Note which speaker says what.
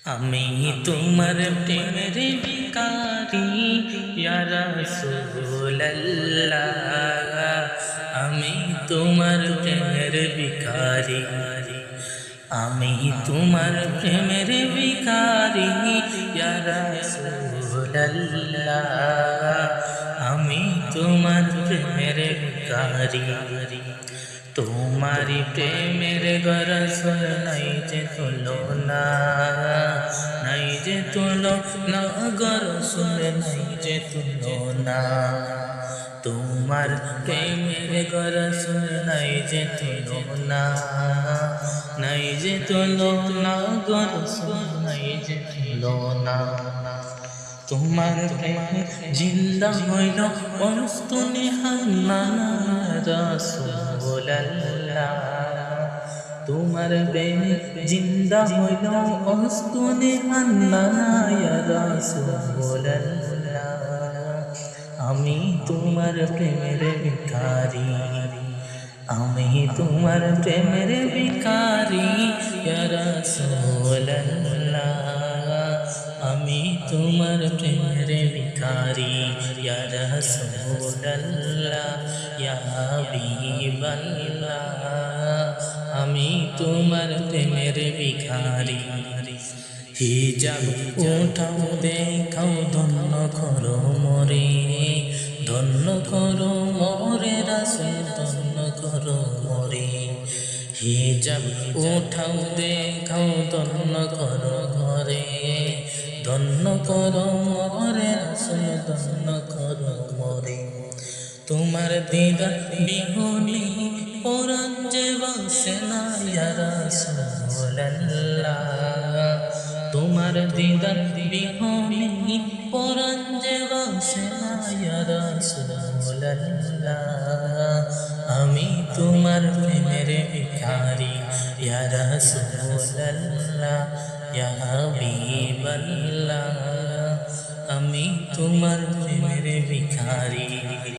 Speaker 1: আমি তোমার প্রেমের ভিখারি ইয়া রাসূলুল্লাহ, আমি তোমার প্রেমের ভিখারি, আমি তোমার প্রেমের ভিখারি ইয়া রাসূলুল্লাহ, আমি তোমার প্রেমের ভিখারি। তোমারি প্রেমের গরসল নাই যে তুলনা, নাই যে তুলনা গরসল নাই যে তুলনা। তোমার প্রেমের গরসল নাই যে তুলনা, নাই যে তুলনা গরসল নাই যে তুলনা। তোমার প্রেমে জিন্দা হইল অস্তুনে হান্নানা রাসূলুল্লাহ, তোমার প্রেমে জিন্দা হইল অস্তুনে হান্নানা রাসূলুল্লাহ। আমি তোমার প্রেমের ভিখারি, আমি তোমার প্রেমের ভিখারি ইয়া রাসূলুল্লাহ, আমি তোমার প্রেমের ভিখারি ইয়া রাসূলুল্লাহ, ইয়া হাবিবাল্লাহ, আমি তোমার প্রেমের ভিখারি। হিজাব উঠাও দেখাও ধন্য করো মোরে, ধন্য করো মোরে রাসূল, ধন্য করো মোরে। হিজাব উঠাও দেখাও ধন্য করো মোরে, ধন্য করো মোরে রাসূল, ধন্য করো মোরে। তোমার দিদার বিহনে পরাণ যে বাসে না ইয়া রাসূলুল্লাহ, তোমার দিদার বিহনে পরাণ যে বাসে না ইয়া রাসূলুল্লাহ, আমি তোমার প্রেমের ভিখারি ইয়া রাসূলুল্লাহ, ইয়া হাবিবাল্লাহ, আমি তোমার প্রেমের ভিখারি।